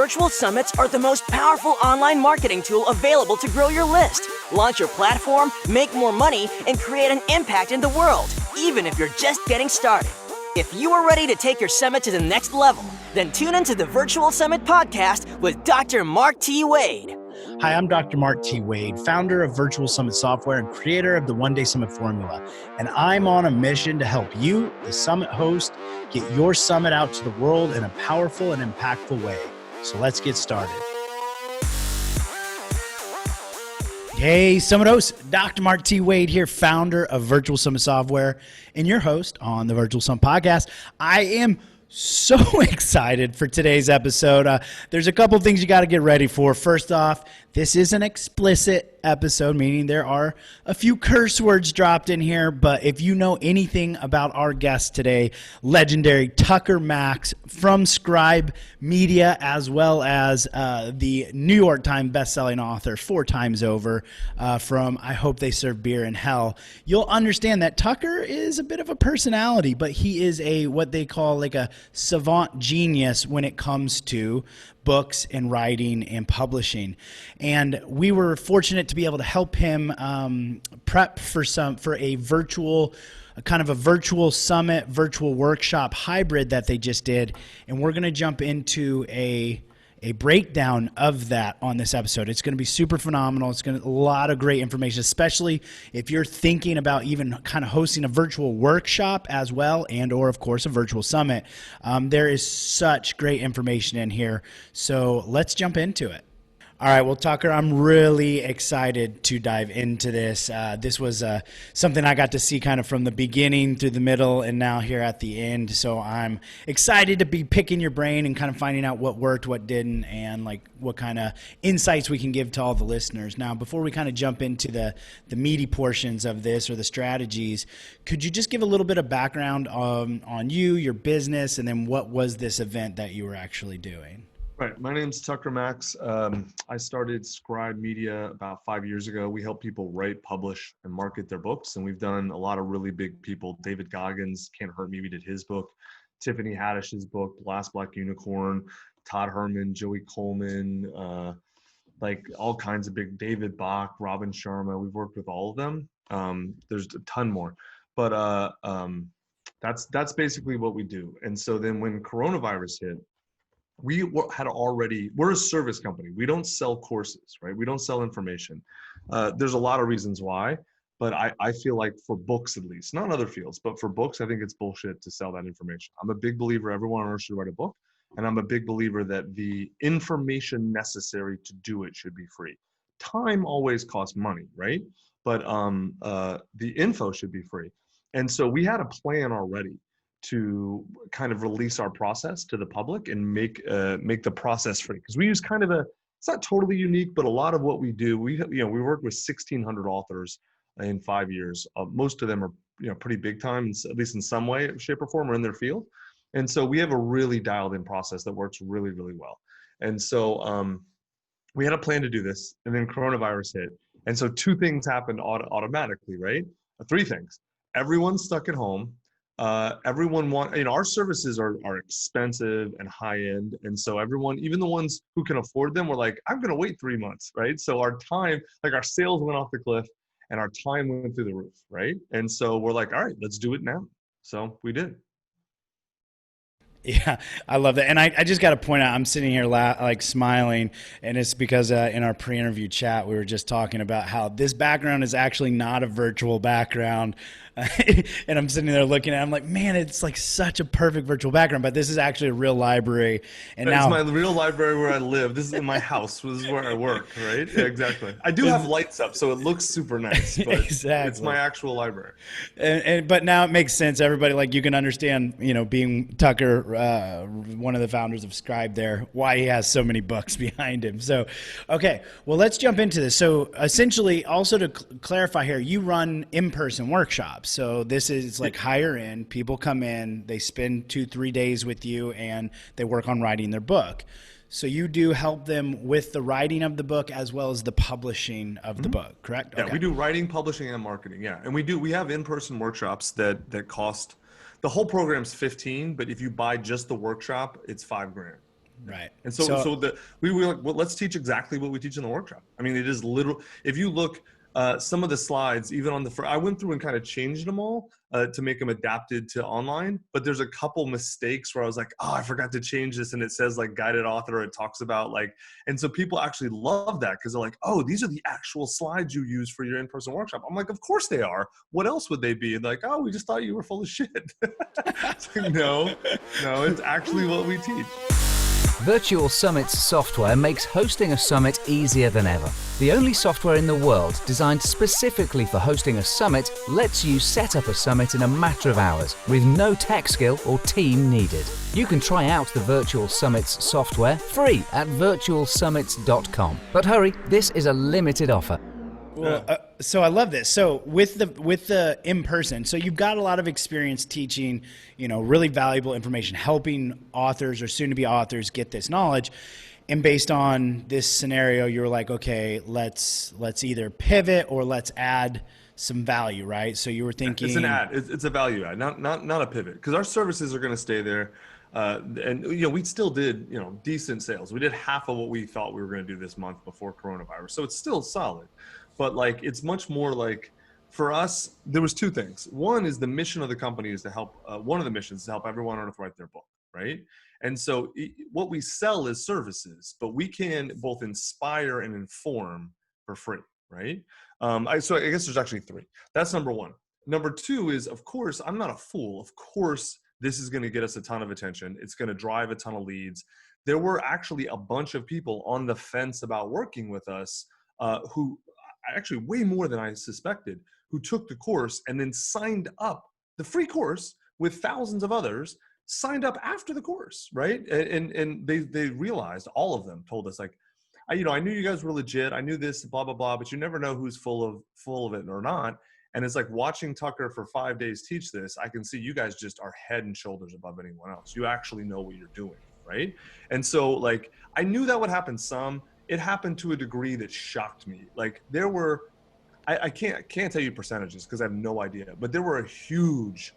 Virtual summits are the most powerful online marketing tool available to grow your list, launch your platform, make more money, and create an impact in the world, even if you're just getting started. If you are ready to take your summit to the next level, then tune into the Virtual Summit podcast with Dr. Mark T. Wade. Hi, I'm Dr. Mark T. Wade, founder of Virtual Summit Software and creator of the One Day Summit Formula. And I'm on a mission to help you, the summit host, get your summit out to the world in a powerful and impactful way. So let's get started. Hey, Summit host, Dr. Mark T. Wade here, founder of Virtual Summit Software and your host on the Virtual Summit podcast. I am so excited for today's episode. There's a couple things you got to get ready for. First off, this is an explicit episode, meaning there are a few curse words dropped in here. But if you know anything about our guest today, legendary Tucker Max from Scribe Media, as well as the New York Times bestselling author 4 times over from I Hope They Serve Beer in Hell, you'll understand that Tucker is a bit of a personality, but he is what they call like a savant genius when it comes to books and writing and publishing. And we were fortunate to be able to help him prep for a virtual summit, virtual workshop hybrid that they just did. And we're going to jump into a breakdown of that on this episode. It's going to be super phenomenal. It's going to a lot of great information, especially if you're thinking about even kind of hosting a virtual workshop as well, and or of course a virtual summit. There is such great information in here. So let's jump into it. All right, well, Tucker, I'm really excited to dive into this. This was something I got to see kind of from the beginning through the middle and now here at the end. So I'm excited to be picking your brain and kind of finding out what worked, what didn't, and like what kind of insights we can give to all the listeners. Now, before we kind of jump into the meaty portions of this or the strategies, could you just give a little bit of background on you, your business, and then what was this event that you were actually doing? Right. My name's Tucker Max. I started Scribe Media about 5 years ago. We help people write, publish, and market their books. And we've done a lot of really big people. David Goggins, Can't Hurt Me, we did his book. Tiffany Haddish's book, Last Black Unicorn. Todd Herman, Joey Coleman, like all kinds of big, David Bach, Robin Sharma. We've worked with all of them. There's a ton more. But that's basically what we do. And so then when coronavirus hit, we're a service company. We don't sell courses, right? We don't sell information. There's a lot of reasons why, but I feel like for books at least, not in other fields, but for books, I think it's bullshit to sell that information. I'm a big believer everyone on earth should write a book. And I'm a big believer that the information necessary to do it should be free. Time always costs money, right? But the info should be free. And so we had a plan already to kind of release our process to the public and make the process free. Because we use kind of it's not totally unique, but a lot of what we do, we work with 1,600 authors in 5 years. Most of them are pretty big time, at least in some way, shape or form, or in their field. And so we have a really dialed in process that works really, really well. And so we had a plan to do this, and then coronavirus hit. And so 2 things happened automatically, right? 3 things. Everyone's stuck at home. Everyone our services are expensive and high end. And so everyone, even the ones who can afford them, were like, I'm going to wait 3 months, right? So our time, like our sales went off the cliff and our time went through the roof, right? And so we're like, all right, let's do it now. So we did. Yeah, I love that. And I just got to point out, I'm sitting here like smiling, and it's because in our pre-interview chat, we were just talking about how this background is actually not a virtual background. And I'm sitting there looking at it, I'm like, man, it's like such a perfect virtual background, but this is actually a real library. And it's now my real library where I live. This is in my house. This is where I work, right? Yeah, exactly. I do have lights up, so it looks super nice, but exactly. It's my actual library. But now it makes sense. Everybody, like, you can understand, being Tucker, one of the founders of Scribe there, why he has so many books behind him. So, okay, well, let's jump into this. So essentially, also to clarify here, you run in-person workshops. So this is like higher end. People come in, they spend 2-3 days with you, and they work on writing their book. So you do help them with the writing of the book as well as the publishing of the book, correct? Yeah, okay. We do writing, publishing, and marketing. Yeah, and we have in-person workshops that cost. The whole program's $15, but if you buy just the workshop, it's $5,000. Right. And so we were like, well, let's teach exactly what we teach in the workshop. I mean, it is literal. If you look, some of the slides, even on I went through and kind of changed them all to make them adapted to online. But there's a couple mistakes where I was like, oh, I forgot to change this, and it says like guided author. It talks about like, and so people actually love that because they're like, oh, these are the actual slides you use for your in-person workshop. I'm like, of course they are. What else would they be? And like, oh, we just thought you were full of shit. It's like, no, it's actually what we teach. Virtual Summit's software makes hosting a summit easier than ever. The only software in the world designed specifically for hosting a summit lets you set up a summit in a matter of hours with no tech skill or team needed. You can try out the Virtual Summit's software free at virtualsummits.com. But hurry, this is a limited offer. Well, so I love this. So with the in person, so you've got a lot of experience teaching, really valuable information, helping authors or soon to be authors get this knowledge. And based on this scenario, you were like, okay, let's either pivot or let's add some value, right? So you were thinking it's an add. It's a value add, not a pivot, because our services are going to stay there. And we still did decent sales. We did half of what we thought we were going to do this month before coronavirus, so it's still solid. But like, it's much more like, for us, there was two things. One is the mission of the company is to help. One of the missions is to help everyone on earth write their book, right? And so what we sell is services, but we can both inspire and inform for free, right? So I guess there's actually three. That's number one. Number two is, of course, I'm not a fool. Of course, this is going to get us a ton of attention. It's going to drive a ton of leads. There were actually a bunch of people on the fence about working with us who actually way more than I suspected, who took the course and then signed up the free course with thousands of others, signed up after the course, right? And they realized, all of them told us like, I knew you guys were legit. I knew this, blah, blah, blah, but you never know who's full of it or not. And it's like watching Tucker for 5 days teach this. I can see you guys just are head and shoulders above anyone else. You actually know what you're doing, right? And so like, I knew that would happen some. It happened to a degree that shocked me. Like there were, I can't tell you percentages because I have no idea, but there were a huge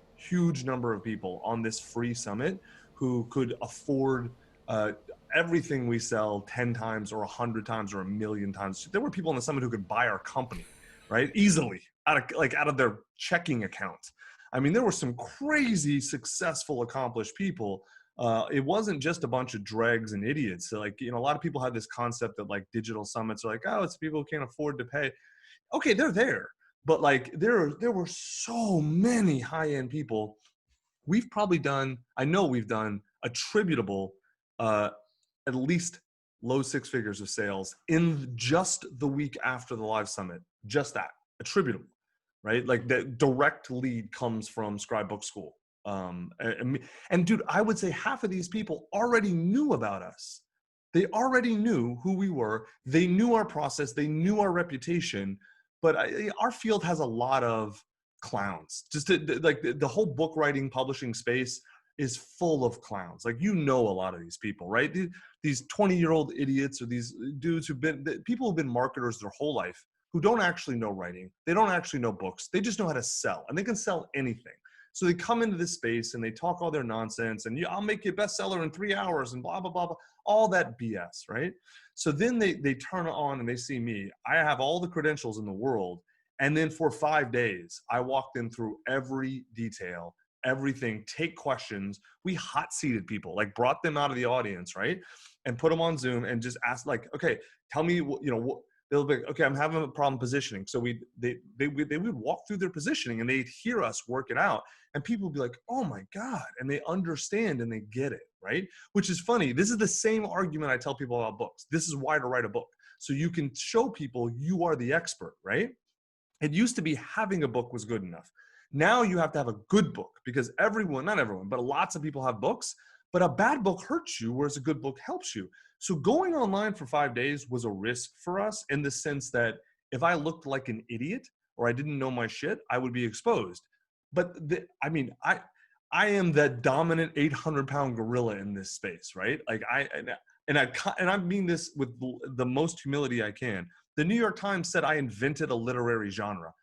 number of people on this free summit who could afford everything we sell 10 times or 100 times or 1,000,000 times. There were people on the summit who could buy our company, right? Easily out of their checking account. I mean, there were some crazy successful, accomplished people. It wasn't just a bunch of dregs and idiots. So like, a lot of people had this concept that like digital summits are like, oh, it's people who can't afford to pay. Okay, they're there. But like there were so many high-end people. I know we've done attributable, at least low six figures of sales in just the week after the live summit. Just that, attributable, right? Like the direct lead comes from Scribe Book School. And dude, I would say half of these people already knew about us. They already knew who we were. They knew our process. They knew our reputation. But our field has a lot of clowns. Just like the whole book writing, publishing space is full of clowns. Like, a lot of these people, right? These 20-year-old idiots or these dudes people who've been marketers their whole life who don't actually know writing. They don't actually know books. They just know how to sell, and they can sell anything. So they come into this space and they talk all their nonsense and I'll make you a bestseller in 3 hours and blah, blah, blah, blah, all that BS, right? So then they turn on and they see me. I have all the credentials in the world. And then for 5 days, I walk them through every detail, everything, take questions. We hot seated people, like brought them out of the audience, right? And put them on Zoom and just ask like, okay, tell me, what they'll be like, okay, I'm having a problem positioning. So they would walk through their positioning and they'd hear us work it out. And people would be like, oh my God. And they understand and they get it, right? Which is funny. This is the same argument I tell people about books. This is why to write a book. So you can show people you are the expert, right? It used to be having a book was good enough. Now you have to have a good book because not everyone, but lots of people have books. But a bad book hurts you, whereas a good book helps you. So going online for 5 days was a risk for us in the sense that if I looked like an idiot or I didn't know my shit, I would be exposed. But I am that dominant 800-pound gorilla in this space, right? Like I mean this with the most humility I can. The New York Times said I invented a literary genre.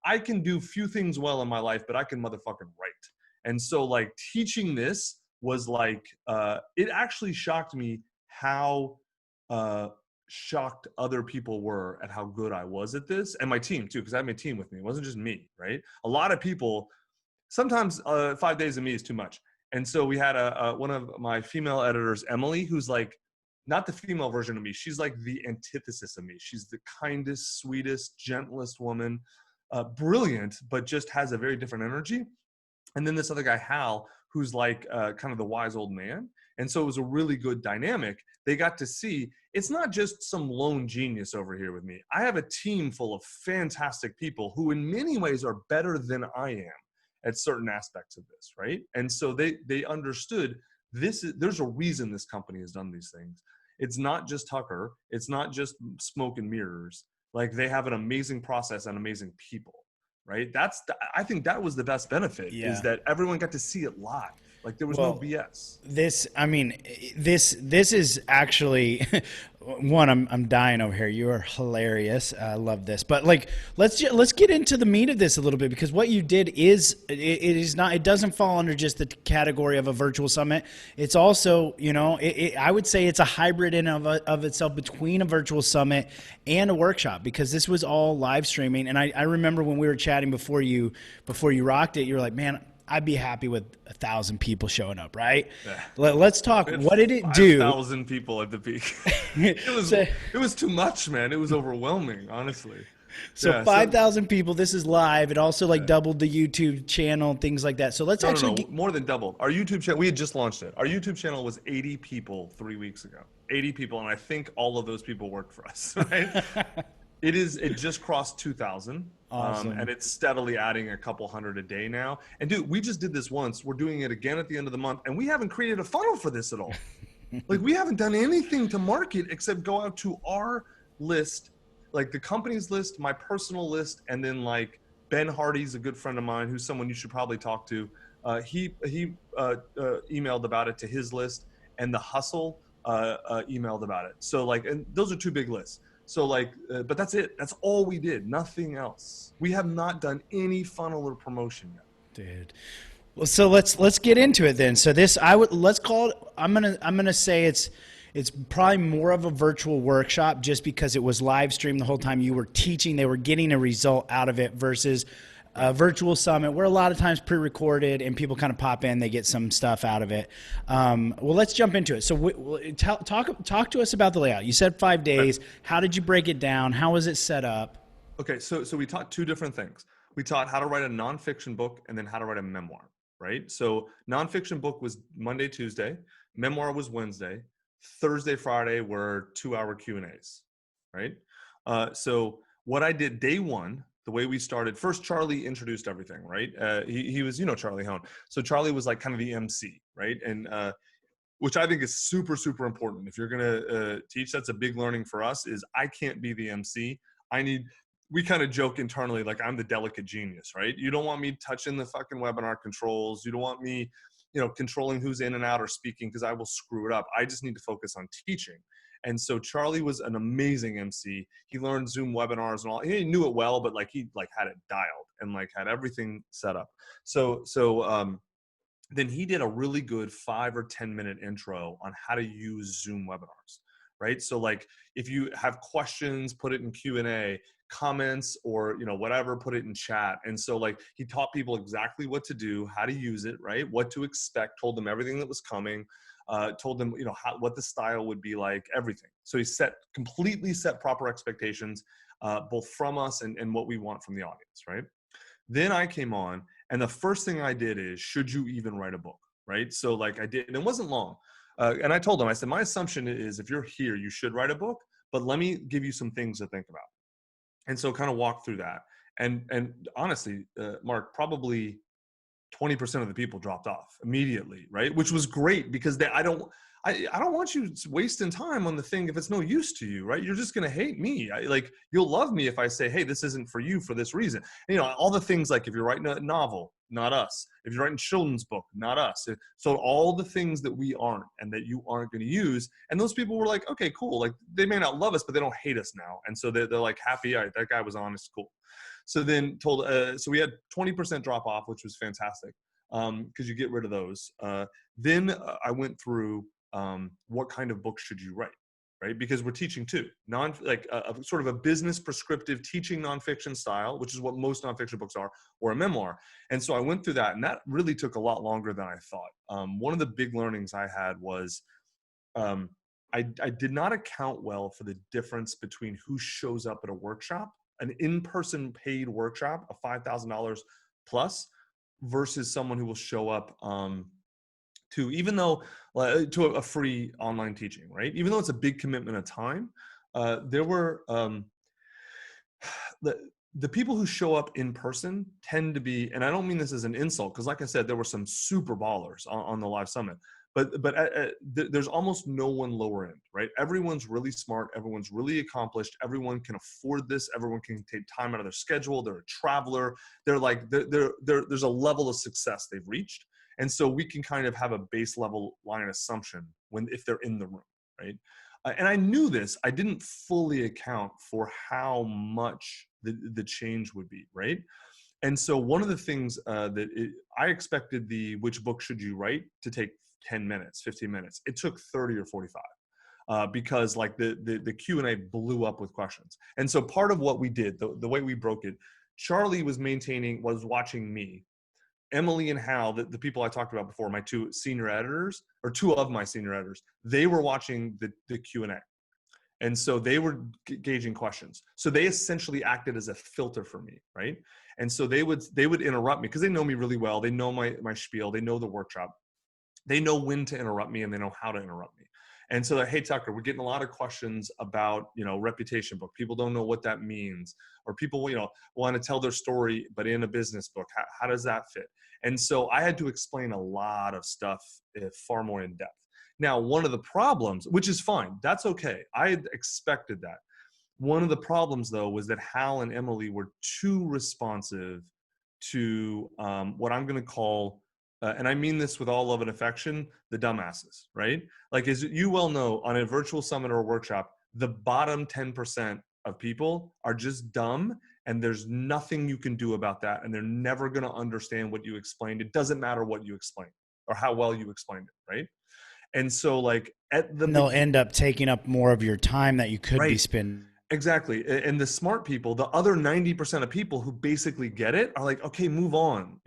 I can do few things well in my life, but I can motherfucking write. And so like teaching this was like, it actually shocked me how shocked other people were at how good I was at this, and my team too, because I had my team with me. It wasn't just me, right? A lot of people, sometimes 5 days of me is too much. And so we had one of my female editors, Emily, who's like not the female version of me. She's like the antithesis of me. She's the kindest, sweetest, gentlest woman, brilliant, but just has a very different energy. And then this other guy, Hal, who's like kind of the wise old man. And so it was a really good dynamic. They got to see it's not just some lone genius over here with me. I have a team full of fantastic people who in many ways are better than I am at certain aspects of this, right? And so they understood there's a reason this company has done these things. It's not just Tucker. It's not just smoke and mirrors. Like, they have an amazing process and amazing people, right? I think that was the best benefit, is that everyone got to see it live. Like, there was no BS. This is actually one. I'm dying over here. You are hilarious. I love this. But like, let's get into the meat of this a little bit, because what you did it doesn't fall under just the category of a virtual summit. It's also, I would say it's a hybrid in of itself between a virtual summit and a workshop, because this was all live streaming. And I remember when we were chatting before you rocked it, you were like, man, I'd be happy with 1,000 people showing up, right? Yeah. Let's talk. What did it do? 5,000 people at the peak. It was too much, man. It was overwhelming, honestly. So 5,000 people. This is live. It also doubled the YouTube channel, things like that. So let's more than doubled. Our YouTube channel, we had just launched it. Our YouTube channel was 80 people 3 weeks ago. 80 people, and I think all of those people worked for us, right? It just crossed 2,000. Awesome. And it's steadily adding a couple hundred a day now. And dude, we just did this once. We're doing it again at the end of the month, and we haven't created a funnel for this at all. Like, we haven't done anything to market except go out to our list, like the company's list, my personal list, and then like Ben Hardy's a good friend of mine, who's someone you should probably talk to. He emailed about it to his list, and the Hustle emailed about it. So like, and those are two big lists. So like, but that's it. That's all we did. Nothing else. We have not done any funnel or promotion yet. Dude. Well, so let's get into it then. So let's call it. I'm gonna say it's probably more of a virtual workshop, just because it was live streamed the whole time you were teaching. They were getting a result out of it, versus a virtual summit where a lot of times pre-recorded and people kind of pop in, they get some stuff out of it. Well, let's jump into it. So talk to us about the layout. You said 5 days. Right. How did you break it down? How was it set up? Okay, so we taught two different things. We taught how to write a nonfiction book, and then how to write a memoir, right? So nonfiction book was Monday, Tuesday. Memoir was Wednesday. Thursday, Friday were 2-hour Q&As, right? So what I did day one, the way we started, first Charlie introduced everything, right? He was, Charlie Hone. So Charlie was like kind of the MC, right? And which I think is super, super important. If you're gonna teach, that's a big learning for us, is I can't be the MC. We kind of joke internally, like, I'm the delicate genius, right? You don't want me touching the fucking webinar controls. You don't want me, controlling who's in and out or speaking, because I will screw it up. I just need to focus on teaching. And so Charlie was an amazing MC. He learned Zoom webinars and all. He knew it well, but he had it dialed and had everything set up. So then he did a really good 5 or 10 minute intro on how to use Zoom webinars, right? So if you have questions, put it in Q&A, comments, or whatever, put it in chat. And so he taught people exactly what to do, how to use it, right? What to expect, told them everything that was coming. Told them, what the style would be like, everything. So he completely set proper expectations, both from us and what we want from the audience, right? Then I came on, and the first thing I did is, should you even write a book, right? So I did, and it wasn't long. And I told him, I said, my assumption is if you're here, you should write a book, but let me give you some things to think about. And so kind of walk through that. And honestly, Mark, probably 20% of the people dropped off immediately, right? Which was great, because I don't want you wasting time on the thing if it's no use to you, right? You're just going to hate me. You'll love me if I say, hey, this isn't for you for this reason. All the things, if you're writing a novel, not us. If you're writing a children's book, not us. So all the things that we aren't and that you aren't going to use. And those people were like, okay, cool. They may not love us, but they don't hate us now. And so they're happy. All right, that guy was honest. Cool. So then so we had 20% drop off, which was fantastic, because you get rid of those. Then I went through what kind of book should you write, right? Because we're teaching too, a sort of a business prescriptive teaching nonfiction style, which is what most nonfiction books are, or a memoir. And so I went through that, and that really took a lot longer than I thought. One of the big learnings I had was I did not account well for the difference between who shows up at a workshop, an in-person paid workshop of $5,000 plus, versus someone who will show up to a free online teaching, right? Even though it's a big commitment of time, there were the people who show up in person tend to be, and I don't mean this as an insult, because like I said, there were some super ballers on the live summit, but there's almost no one lower end, right? Everyone's really smart, everyone's really accomplished, everyone can afford this, everyone can take time out of their schedule, they're a traveler, there's a level of success they've reached. And so we can kind of have a base level line assumption if they're in the room, right? And I knew this, I didn't fully account for how much the change would be, right? And so one of the things I expected which book should you write to take 10 minutes, 15 minutes. It took 30 or 45 because like the Q&A blew up with questions. And so part of what we did, the way we broke it, Charlie was watching me. Emily and Hal, the people I talked about before, my two senior editors, or two of my senior editors, they were watching the Q&A. And so they were gauging questions. So they essentially acted as a filter for me, right? And so they would interrupt me because they know me really well. They know my spiel. They know the workshop. They know when to interrupt me and they know how to interrupt me. And so, hey, Tucker, we're getting a lot of questions about, reputation book. People don't know what that means. Or people, want to tell their story, but in a business book. How does that fit? And so I had to explain a lot of stuff far more in depth. Now, one of the problems, which is fine, that's okay. I had expected that. One of the problems, though, was that Hal and Emily were too responsive to what I'm going to call, and I mean this with all love and affection, the dumbasses, right? Like, as you well know, on a virtual summit or a workshop, the bottom 10% of people are just dumb, and there's nothing you can do about that, and they're never going to understand what you explained. It doesn't matter what you explained or how well you explained it, right? And so, like, they'll end up taking up more of your time that you could be spending. Exactly. And the smart people, the other 90% of people who basically get it are like, okay, move on,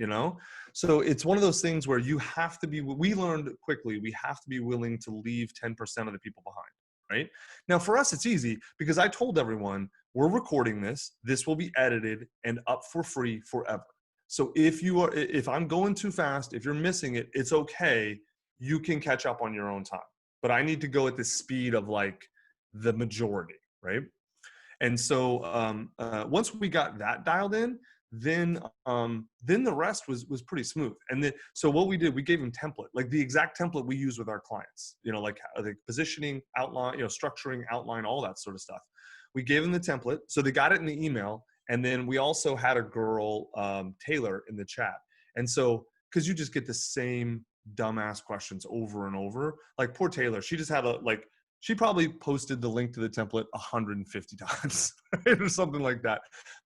So it's one of those things where we learned quickly, we have to be willing to leave 10% of the people behind, right? Now for us, it's easy because I told everyone, we're recording this will be edited and up for free forever. So if I'm going too fast, if you're missing it, it's okay. You can catch up on your own time, but I need to go at the speed of like the majority, right? And so once we got that dialed in, then the rest was pretty smooth. And so what we did, we gave them template, like the exact template we use with our clients, like the positioning, outline, structuring, outline, all that sort of stuff. We gave them the template. So they got it in the email. And then we also had a girl, Taylor, in the chat. And so, because you just get the same dumbass questions over and over, like poor Taylor, she just had she probably posted the link to the template 150 times or something like that.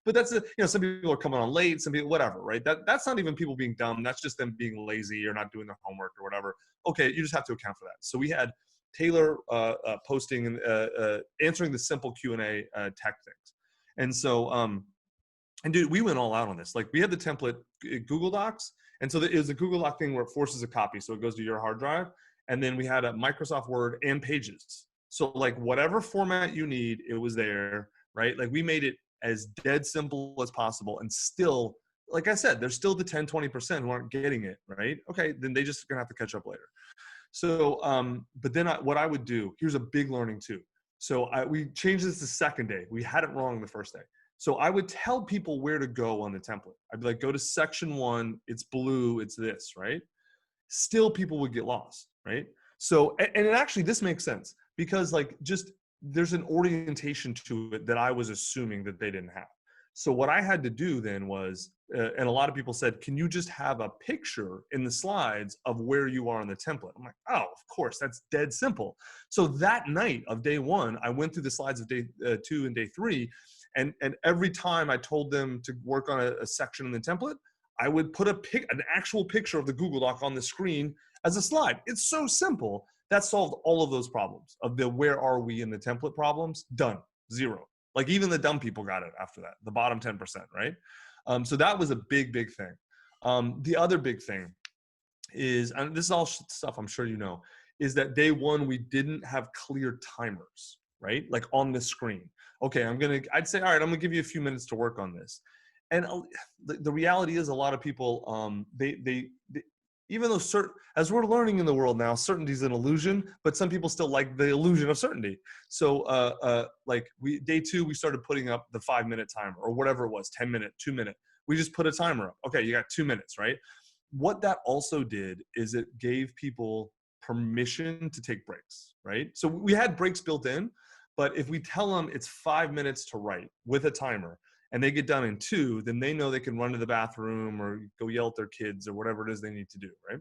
But that's some people are coming on late, some people, whatever, right? That's not even people being dumb. That's just them being lazy or not doing their homework or whatever. Okay, you just have to account for that. So we had Taylor posting and answering the simple Q&A tech things. And so, and dude, we went all out on this. Like we had the template Google Docs. And so it was a Google Doc thing where it forces a copy. So it goes to your hard drive. And then we had a Microsoft Word and Pages. So like whatever format you need, it was there, right? Like we made it as dead simple as possible. And still, like I said, there's still the 10, 20% who aren't getting it, right? Okay, then they just gonna have to catch up later. So, but then what I would do, here's a big learning too. So we changed this the second day. We had it wrong the first day. So I would tell people where to go on the template. I'd be like, go to section 1, it's blue, it's this, right? Still people would get lost, right? So, and actually this makes sense because like just there's an orientation to it that I was assuming that they didn't have. So what I had to do then was, and a lot of people said, can you just have a picture in the slides of where you are in the template? I'm like, oh, of course, that's dead simple. So that night of day 1, I went through the slides of day 2 and day 3. And every time I told them to work on a section in the template, I would put an actual picture of the Google Doc on the screen as a slide. It's so simple, That solved all of those problems of the where are we in the template problems. Done. Zero. Like even the dumb people got it after that, the bottom 10%, right? So that was a big thing. The other big thing is, and this is all stuff I'm sure you know, is that day one, we didn't have clear timers, right? Like on the screen. Okay, I'd say, all right, I'm gonna give you a few minutes to work on this. And the reality is a lot of people, they even though as we're learning in the world now, certainty is an illusion, but some people still like the illusion of certainty. So like day two, we started putting up the 5-minute timer or whatever it was, 10-minute, 2-minute. We just put a timer up. Okay, you got 2 minutes, right? What that also did is it gave people permission to take breaks, right? So we had breaks built in, but if we tell them it's 5 minutes to write with a timer and they get done in 2, then they know they can run to the bathroom or go yell at their kids or whatever it is they need to do, right?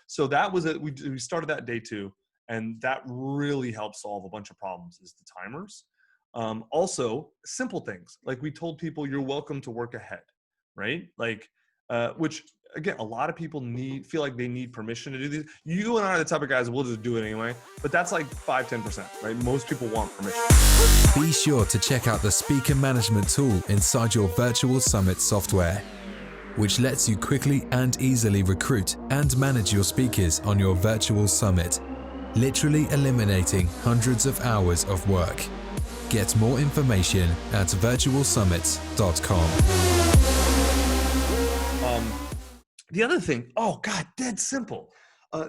So that was it. We started that day 2, and that really helped solve a bunch of problems is the timers. Also, simple things. Like we told people, you're welcome to work ahead, right? Like, which again, a lot of people feel like they need permission to do these. You and I are the type of guys, we'll just do it anyway, but that's like 5-10%, right? Most people want permission. Be sure to check out the speaker management tool inside your Virtual Summit software, which lets you quickly and easily recruit and manage your speakers on your virtual summit, literally eliminating hundreds of hours of work. Get more information at virtualsummits.com. The other thing, oh God, dead simple.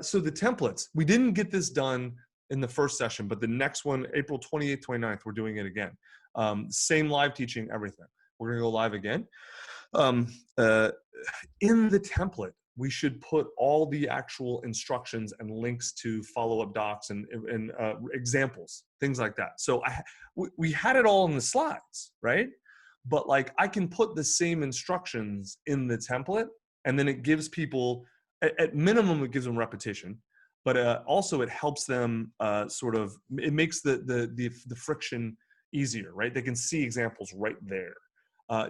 So the templates, we didn't get this done in the first session, but the next one, April 28th, 29th, we're doing it again. Same live teaching, everything. We're gonna go live again. In the template, we should put all the actual instructions and links to follow-up docs and examples, things like that. So we had it all in the slides, right? But like I can put the same instructions in the template, and then it gives people, at minimum, it gives them repetition, but also it helps them it makes the friction easier, right? They can see examples right there.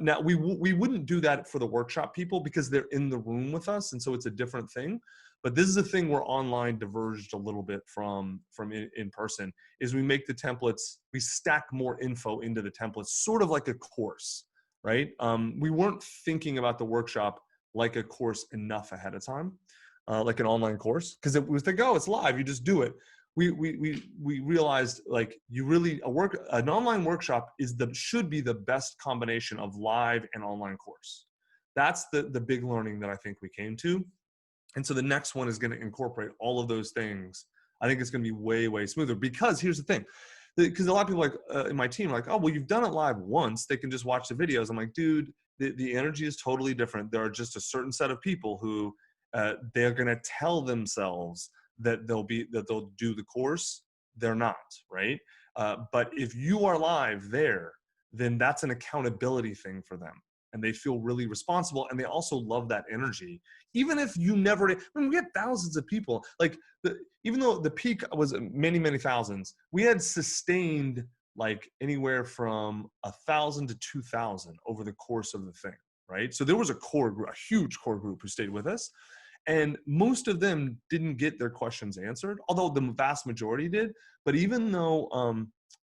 Now, we wouldn't do that for the workshop people because they're in the room with us, and so it's a different thing. But this is a thing where online diverged a little bit from in person, is we make the templates, we stack more info into the templates, sort of like a course, right? We weren't thinking about the workshop like a course enough ahead of time, like an online course, because it was like, oh, it's live, you just do it. We realized like an online workshop should be the best combination of live and online course. That's the big learning that I think we came to. And so the next one is going to incorporate all of those things. I think it's going to be way smoother, because here's the thing. Because a lot of people in my team are like, oh, well, you've done it live once. They can just watch the videos. I'm like, dude, the energy is totally different. There are just a certain set of people who they're going to tell themselves that they'll do the course. They're not, right? But if you are live there, then that's an accountability thing for them. And they feel really responsible, and they also love that energy. Even if you never, we had thousands of people, like even though the peak was many thousands, we had sustained like anywhere from 1,000 to 2,000 over the course of the thing, right? So there was a huge core group who stayed with us, and most of them didn't get their questions answered, although the vast majority did. But even though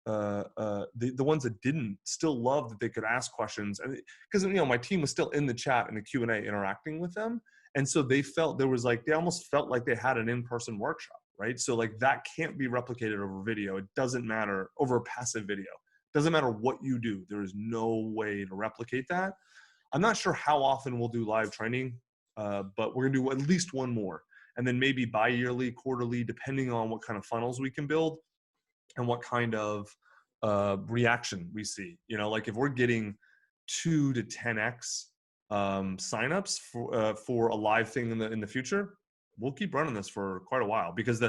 the ones that didn't still loved that they could ask questions, and because my team was still in the chat and the Q&A interacting with them, and so they almost felt like they had an in-person workshop. Right? So like that can't be replicated over video. It doesn't matter over a passive video. It doesn't matter what you do. There is no way to replicate that. I'm not sure how often we'll do live training, but we're gonna do at least one more. And then maybe bi-yearly, quarterly, depending on what kind of funnels we can build and what kind of reaction we see. Like if we're getting 2 to 10x signups for a live thing in the future, we'll keep running this for quite a while, because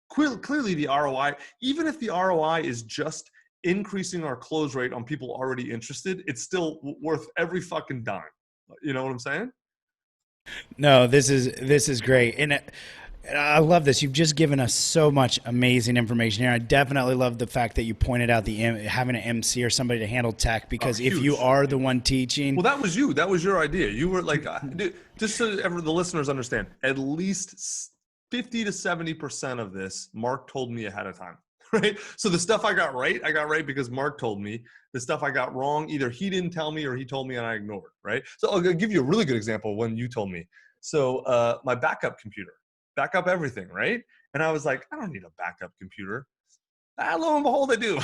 clearly the ROI, even if the ROI is just increasing our close rate on people already interested, it's still worth every fucking dime. You know what I'm saying? No, this is great. And I love this. You've just given us so much amazing information here. I definitely love the fact that you pointed out having an MC or somebody to handle tech, because if you are the one teaching. Well, that was you. That was your idea. You were like, just so the listeners understand, at least 50 to 70% of this, Mark told me ahead of time, right? So the stuff I got right because Mark told me. The stuff I got wrong, either he didn't tell me or he told me and I ignored, right? So I'll give you a really good example when you told me. So my backup computer, backup everything, right? And I was like, I don't need a backup computer. Lo and behold, I do.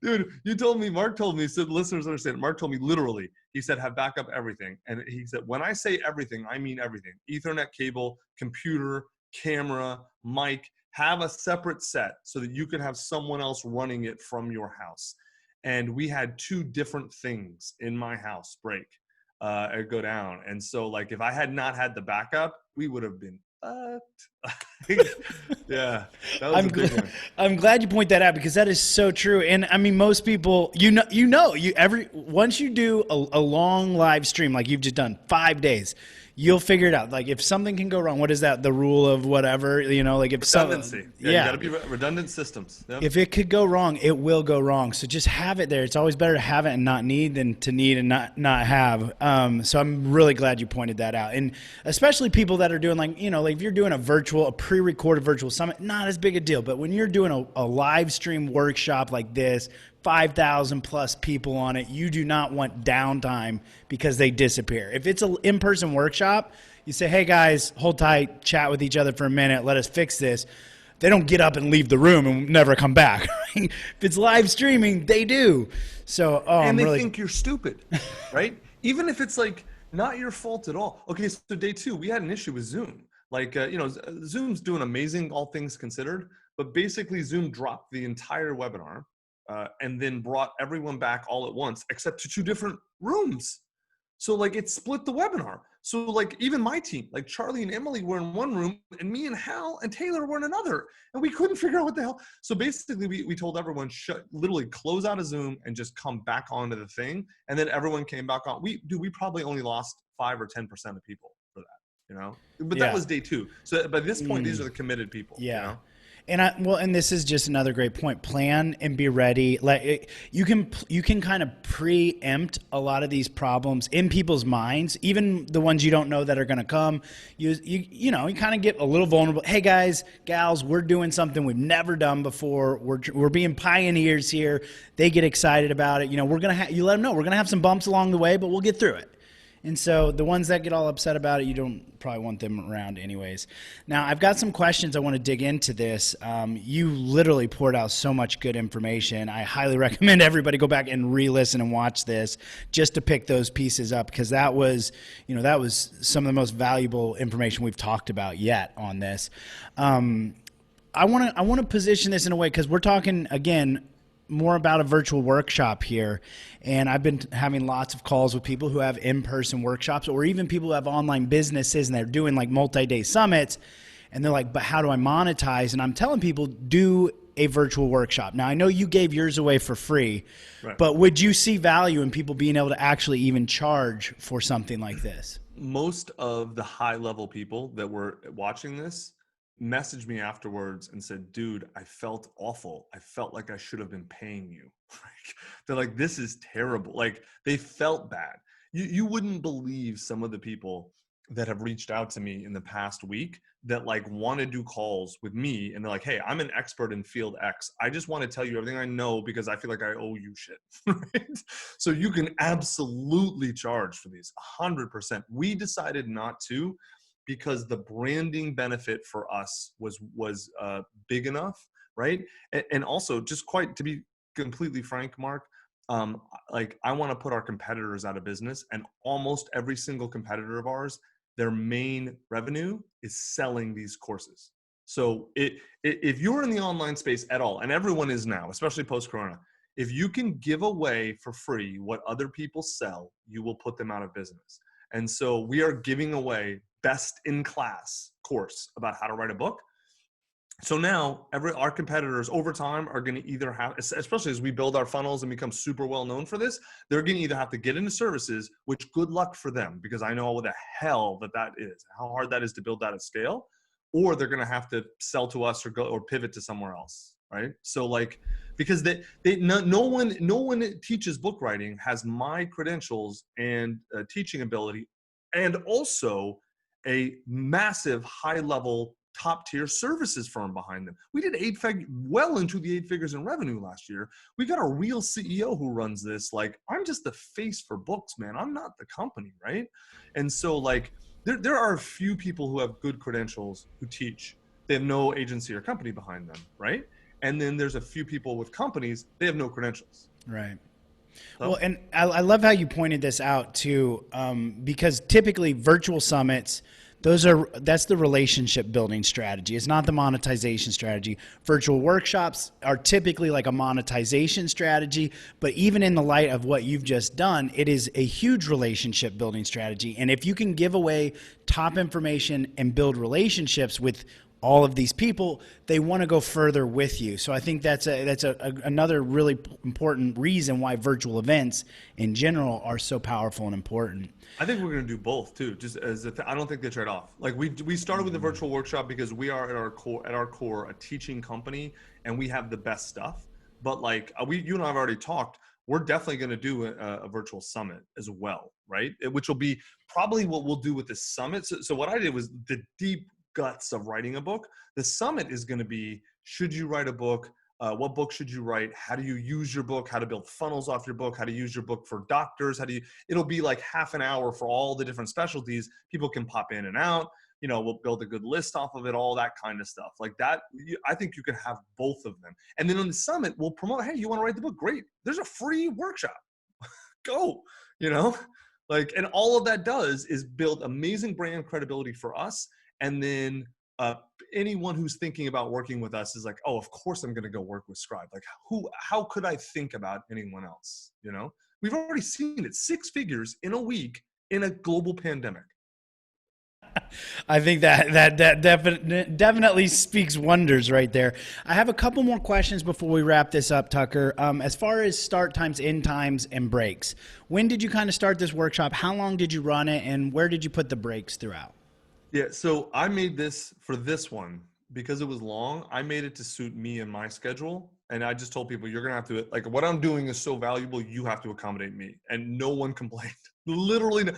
Dude, you told me, Mark told me, so the listeners understand, Mark told me literally, he said, have backup everything. And he said, when I say everything, I mean everything. Ethernet cable, computer, camera, mic, have a separate set so that you can have someone else running it from your house. And we had 2 different things in my house break, go down. And so like, if I had not had the backup, we would have been yeah, that was a big one. I'm glad you point that out because that is so true. And I mean, most people, once you do a long live stream, like you've just done 5 days, you'll figure it out. Like if something can go wrong, what is that? The rule of whatever, like if redundancy. You gotta be redundant systems. Yep. If it could go wrong, it will go wrong. So just have it there. It's always better to have it and not need than to need and not have. So I'm really glad you pointed that out. And especially people that are doing like if you're doing a pre-recorded virtual summit, not as big a deal. But when you're doing a live stream workshop like this, 5,000 plus people on it, you do not want downtime because they disappear. If it's an in-person workshop, you say, hey guys, hold tight, chat with each other for a minute, let us fix this. They don't get up and leave the room and never come back. If it's live streaming, they do. So, and they think you're stupid, right? Even if it's like not your fault at all. Okay, so day 2, we had an issue with Zoom. Like, Zoom's doing amazing, all things considered, but basically Zoom dropped the entire webinar and then brought everyone back all at once, except to 2 different rooms. So like it split the webinar. So like even my team, like Charlie and Emily were in one room and me and Hal and Taylor were in another, and we couldn't figure out what the hell. So basically we told everyone, literally close out of Zoom and just come back onto the thing. And then everyone came back on. We probably only lost 5 or 10% of people for that, but that was day 2. So by this point, these are the committed people. Yeah. And this is just another great point. Plan and be ready. You can kind of preempt a lot of these problems in people's minds, even the ones you don't know that are going to come. You kind of get a little vulnerable. Hey guys, gals, we're doing something we've never done before. We're being pioneers here. They get excited about it. You let them know we're gonna have some bumps along the way, but we'll get through it. And so the ones that get all upset about it, you don't probably want them around anyways. Now, I've got some questions I want to dig into this. You literally poured out so much good information. I highly recommend everybody go back and re-listen and watch this just to pick those pieces up because that was some of the most valuable information we've talked about yet on this. I want to position this in a way because we're talking, again, more about a virtual workshop here. And I've been having lots of calls with people who have in-person workshops or even people who have online businesses and they're doing like multi-day summits. And they're like, but how do I monetize? And I'm telling people, do a virtual workshop. Now, I know you gave yours away for free, right, but would you see value in people being able to actually even charge for something like this? Most of the high-level people that were watching this messaged me afterwards and said, dude, I felt awful. I felt like I should have been paying you. They're like, this is terrible. Like they felt bad. You wouldn't believe some of the people that have reached out to me in the past week that like want to do calls with me. And they're like, hey, I'm an expert in field X. I just want to tell you everything I know because I feel like I owe you shit. Right? So you can absolutely charge for these 100%. We decided not to, because the branding benefit for us was big enough, right? And also, just quite to be completely frank, Mark, like I want to put our competitors out of business, and almost every single competitor of ours, their main revenue is selling these courses. So if you're in the online space at all, and everyone is now, especially post-corona, if you can give away for free what other people sell, you will put them out of business. And so we are giving away best in class course about how to write a book. So now our competitors over time are going to either have, especially as we build our funnels and become super well known for this, they're going to either have to get into services, which good luck for them, because I know what the hell that is, how hard that is to build that at scale, or they're going to have to sell to us or pivot to somewhere else. Right. So like, because no one teaches book writing has my credentials and teaching ability, and also a massive high level top tier services firm behind them. We did well into the 8 figures in revenue last year. We got a real CEO who runs this. Like, I'm just the face for books, man. I'm not the company, right? And so like there are a few people who have good credentials who teach. They have no agency or company behind them, right? And then there's a few people with companies, they have no credentials. Right. So, Well, and I love how you pointed this out too, because typically virtual summits, that's the relationship building strategy. It's not the monetization strategy. Virtual workshops are typically like a monetization strategy, but even in the light of what you've just done, it is a huge relationship building strategy. And if you can give away top information and build relationships with all of these people, they want to go further with you. So I think that's another really important reason why virtual events in general are so powerful and important. I think we're going to do both too. Just as I don't think they trade off. Like we started with the virtual workshop because we are at our core a teaching company, and we have the best stuff. But like you and I have already talked, we're definitely going to do a virtual summit as well, right? Which will be probably what we'll do with the summit. So what I did was the deep guts of writing a book. The summit is going to be, should you write a book? What book should you write? How do you use your book? How to build funnels off your book? How to use your book for doctors? It'll be like half an hour for all the different specialties. People can pop in and out. You know, we'll build a good list off of it, all that kind of stuff. Like that, I think you can have both of them. And then on the summit, we'll promote, hey, you want to write the book? Great. There's a free workshop. Go, you know? Like, and all of that does is build amazing brand credibility for us. And then anyone who's thinking about working with us is like, oh, of course I'm going to go work with Scribe. Like, how could I think about anyone else? You know, we've already seen it, 6 figures in a week in a global pandemic. I think that definitely speaks wonders right there. I have a couple more questions before we wrap this up, Tucker. As far as start times, end times, and breaks, when did you kind of start this workshop? How long did you run it, and where did you put the breaks throughout? Yeah, so I made this for this one because it was long. I made it to suit me and my schedule. And I just told people, you're going to have to, like, what I'm doing is so valuable, you have to accommodate me. And no one complained. Literally,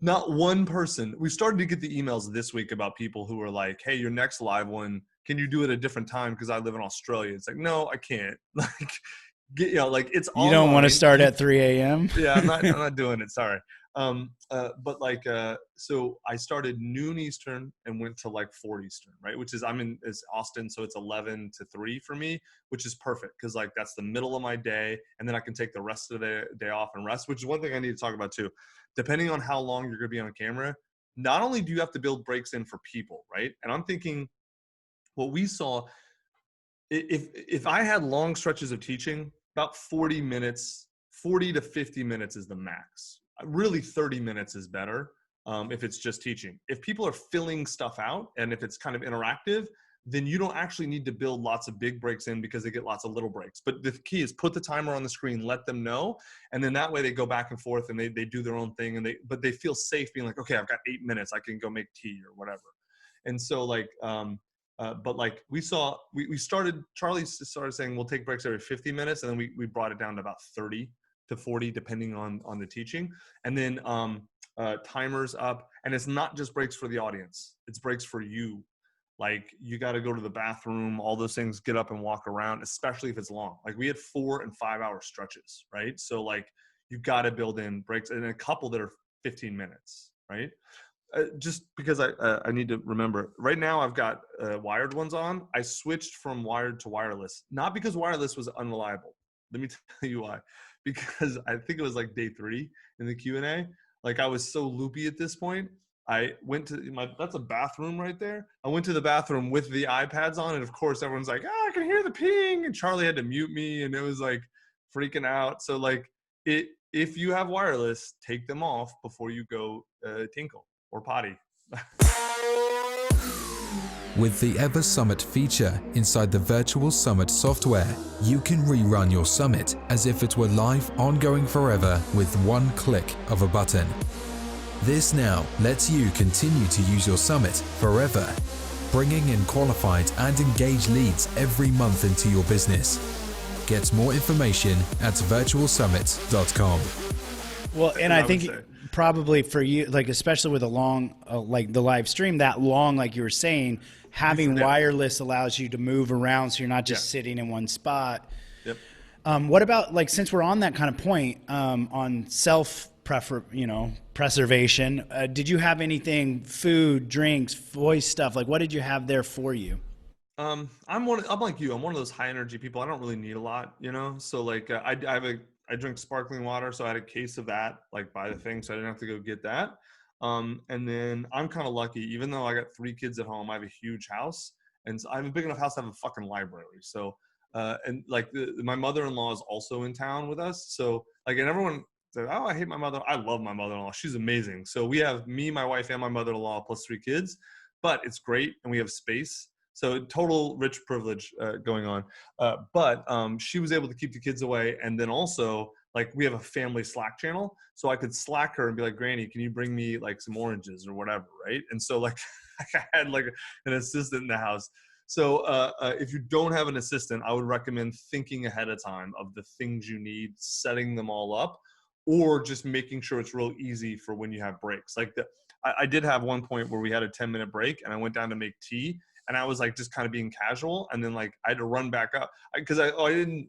not one person. We started to get the emails this week about people who were like, hey, your next live one, can you do it at a different time? Because I live in Australia. It's like, no, I can't. Like, like it's online. You don't want to start at 3 a.m.? Yeah, I'm not doing it. Sorry. But like, so I started noon Eastern and went to like 4 Eastern, right? Which is, it's Austin. So it's 11 to 3 for me, which is perfect. Cause like, that's the middle of my day. And then I can take the rest of the day off and rest, which is one thing I need to talk about too. Depending on how long you're going to be on camera, not only do you have to build breaks in for people, right? And I'm thinking what we saw, if I had long stretches of teaching, about 40 to 50 minutes is the max. Really 30 minutes is better if it's just teaching. If people are filling stuff out and if it's kind of interactive, then you don't actually need to build lots of big breaks in because they get lots of little breaks. But the key is put the timer on the screen, let them know. And then that way they go back and forth and they do their own thing, but they feel safe being like, okay, I've got 8 minutes. I can go make tea or whatever. And so like, but like we started, Charlie started saying we'll take breaks every 50 minutes. And then we brought it down to about 30 to 40, depending on the teaching. And then timers up. And it's not just breaks for the audience. It's breaks for you. Like you got to go to the bathroom, all those things, get up and walk around, especially if it's long. Like we had 4 and 5 hour stretches, right? So like you got to build in breaks and a couple that are 15 minutes, right? Just because I need to remember right now I've got wired ones on. I switched from wired to wireless, not because wireless was unreliable. Let me tell you why. Because I think it was like day 3 in the Q&A. Like I was so loopy at this point. I went to that's a bathroom right there. I went to the bathroom with the iPads on. And of course everyone's like, I can hear the ping. And Charlie had to mute me and it was like freaking out. So like if you have wireless, take them off before you go tinkle or potty. With the Ever Summit feature inside the Virtual Summit software, you can rerun your summit as if it were live, ongoing forever with one click of a button. This now lets you continue to use your summit forever, bringing in qualified and engaged leads every month into your business. Get more information at virtualsummit.com. Well, and I think probably for you, like especially with a long, like the live stream that long, like you were saying, having wireless allows you to move around, so you're not just sitting in one spot. Yep. What about, like, since we're on that kind of point, on preservation, did you have anything, food, drinks, voice stuff? Like, what did you have there for you? I'm like you. I'm one of those high energy people. I don't really need a lot, you know? So like, I drink sparkling water. So I had a case of that, like by the thing. So I didn't have to go get that. And then I'm kind of lucky, even though I got 3 kids at home, I have a huge house, and so I have a big enough house to have a fucking library. So, and like my mother-in-law is also in town with us. So like, and everyone said, oh, I hate my mother. I love my mother-in-law. She's amazing. So we have me, my wife, and my mother-in-law plus 3 kids, but it's great. And we have space. So total rich privilege going on. But she was able to keep the kids away. And then also, like, we have a family Slack channel. So I could Slack her and be like, Granny, can you bring me like some oranges or whatever, right? And so like I had like an assistant in the house. So if you don't have an assistant, I would recommend thinking ahead of time of the things you need, setting them all up, or just making sure it's real easy for when you have breaks. Like I did have one point where we had a 10-minute break and I went down to make tea. And I was like, just kind of being casual. And then like, I had to run back up because I didn't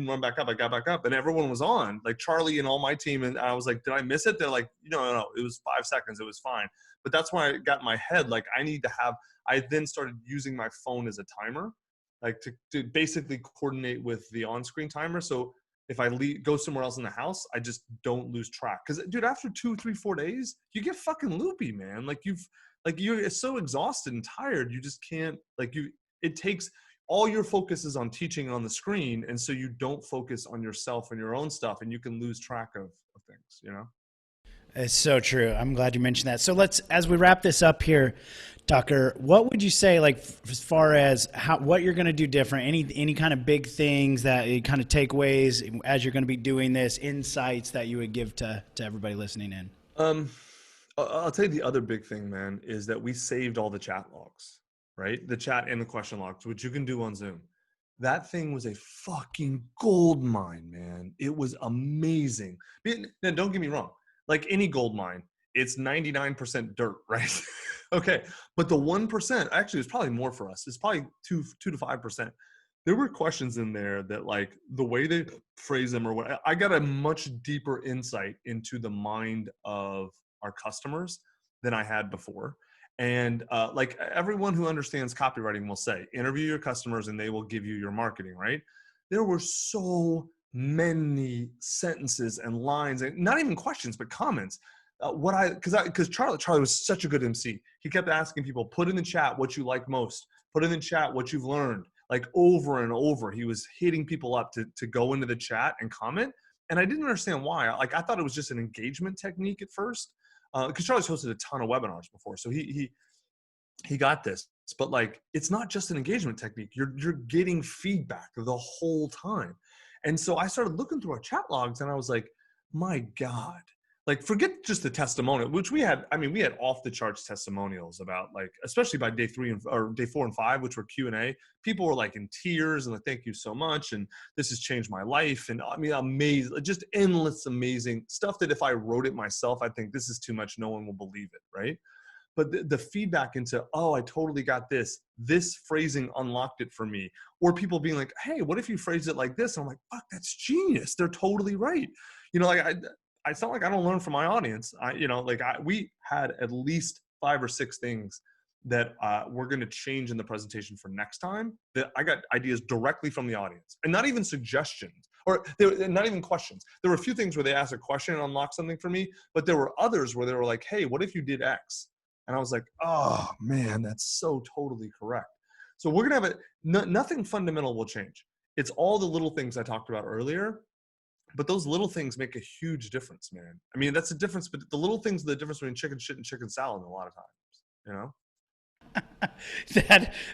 run back up. I got back up and everyone was on, like Charlie and all my team. And I was like, did I miss it? They're like, no, it was 5 seconds. It was fine. But that's why I got in my head, like I then started using my phone as a timer, like to basically coordinate with the on-screen timer. So if I go somewhere else in the house, I just don't lose track. Cause dude, after 2, 3, 4 days, you get fucking loopy, man. You're so exhausted and tired. You just can't, it takes all your focus is on teaching on the screen. And so you don't focus on yourself and your own stuff, and you can lose track of things, you know? It's so true. I'm glad you mentioned that. So as we wrap this up here, Tucker, what would you say, like, as far as what you're going to do different, any kind of big things that kind of takeaways as you're going to be doing this, insights that you would give to everybody listening in? I'll tell you the other big thing, man, is that we saved all the chat logs, right? The chat and the question logs, which you can do on Zoom. That thing was a fucking gold mine, man. It was amazing. Now, don't get me wrong. Like any gold mine, it's 99% dirt, right? Okay. But the 1%, actually, it's probably more for us. It's probably 2 to 5%. There were questions in there that, like, the way they phrase them or what, I got a much deeper insight into the mind of our customers than I had before. And like everyone who understands copywriting will say, interview your customers and they will give you your marketing, right? There were so many sentences and lines, and not even questions, but comments. Because Charlie was such a good MC. He kept asking people, put in the chat what you like most, put in the chat what you've learned, like over and over. He was hitting people up to go into the chat and comment. And I didn't understand why. Like, I thought it was just an engagement technique at first. Because Charlie's hosted a ton of webinars before, so he got this. But like, it's not just an engagement technique. You're getting feedback the whole time. And so I started looking through our chat logs, and I was like, my God. Like, forget just the testimonial, which we had off the charts testimonials about, like, especially by day 4 and 5, which were Q&A. People were like in tears and like, thank you so much. And this has changed my life. And I mean, amazing, just endless, amazing stuff that if I wrote it myself, I think this is too much. No one will believe it. Right. But the feedback into, oh, I totally got this phrasing unlocked it for me. Or people being like, hey, what if you phrased it like this? And I'm like, fuck, that's genius. They're totally right. You know, like it's not like I don't learn from my audience. We had at least 5 or 6 things that we're going to change in the presentation for next time, that I got ideas directly from the audience, and not even suggestions, or not even questions. There were a few things where they asked a question and unlocked something for me, but there were others where they were like, hey, what if you did X? And I was like, oh man, that's so totally correct. So we're going to have nothing fundamental will change. It's all the little things I talked about earlier. But those little things make a huge difference, man. I mean, that's the difference. But the little things are the difference between chicken shit and chicken salad a lot of times, you know?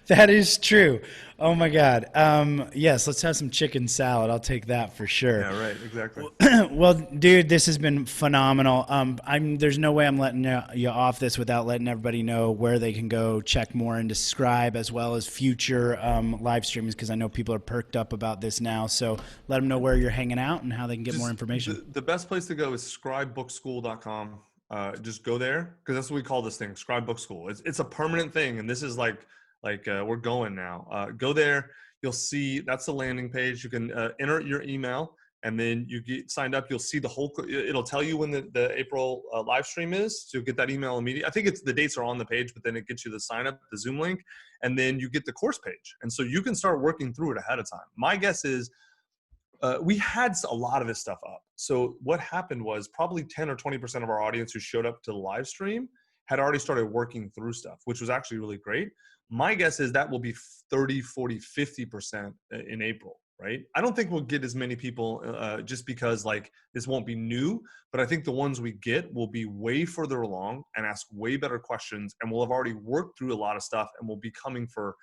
That is true. Oh my God. Yes, let's have some chicken salad. I'll take that for sure. Yeah, right. Exactly. Well, dude, this has been phenomenal. There's no way I'm letting you off this without letting everybody know where they can go check more into Scribe as well as future live streams, because I know people are perked up about this now. So let them know where you're hanging out and how they can get more information. The best place to go is scribebookschool.com. just go there, because that's what we call this thing, Scribe Book School. It's a permanent thing, and this is like we're going now. Go there. You'll see that's the landing page. You can enter your email, and then you get signed up. You'll see the whole. It'll tell you when the April live stream is, so you'll get that email immediately. I think it's the dates are on the page, but then it gets you the sign up, the Zoom link, and then you get the course page, and so you can start working through it ahead of time. My guess is we had a lot of this stuff up. So what happened was probably 10 or 20% of our audience who showed up to the live stream had already started working through stuff, which was actually really great. My guess is that will be 30, 40, 50% in April, right? I don't think we'll get as many people just because like this won't be new, but I think the ones we get will be way further along and ask way better questions, and we'll have already worked through a lot of stuff, and we'll be coming for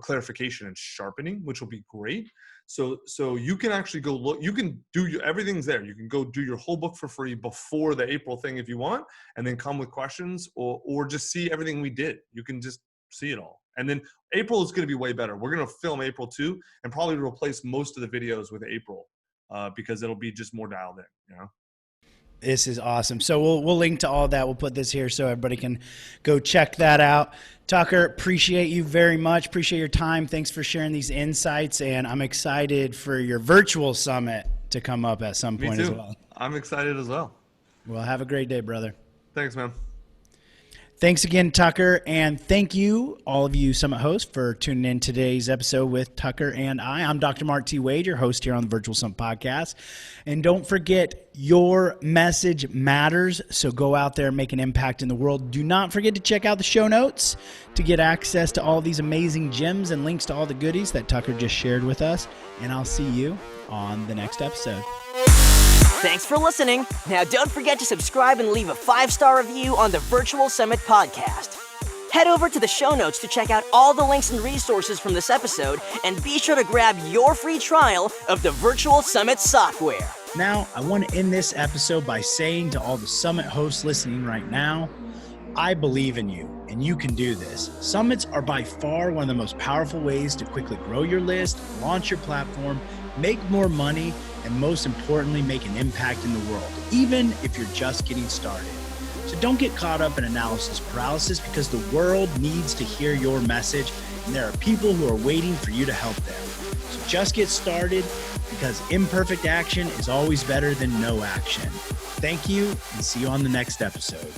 clarification and sharpening, which will be great. So you can actually go look, you can do everything's there. You can go do your whole book for free before the April thing if you want, and then come with questions or just see everything we did. You can just see it all. And then April is going to be way better. We're going to film April too, and probably replace most of the videos with April because it'll be just more dialed in, you know? This is awesome. So we'll link to all that. We'll put this here so everybody can go check that out. Tucker, appreciate you very much. Appreciate your time. Thanks for sharing these insights. And I'm excited for your virtual summit to come up at some point as well. I'm excited as well. Well, have a great day, brother. Thanks, man. Thanks again, Tucker, and thank you, all of you Summit hosts, for tuning in today's episode with Tucker and I. I'm Dr. Mark T. Wade, your host here on the Virtual Summit Podcast. And don't forget, your message matters, so go out there and make an impact in the world. Do not forget to check out the show notes to get access to all these amazing gems and links to all the goodies that Tucker just shared with us. And I'll see you on the next episode. Thanks for listening. Now don't forget to subscribe and leave a 5-star review on the Virtual Summit Podcast. Head over to the show notes to check out all the links and resources from this episode, and be sure to grab your free trial of the Virtual Summit software. Now, I want to end this episode by saying to all the Summit hosts listening right now, I believe in you, and you can do this. Summits are by far one of the most powerful ways to quickly grow your list, launch your platform, make more money, and most importantly, make an impact in the world, even if you're just getting started. So don't get caught up in analysis paralysis, because the world needs to hear your message, and there are people who are waiting for you to help them. So just get started, because imperfect action is always better than no action. Thank you, and see you on the next episode.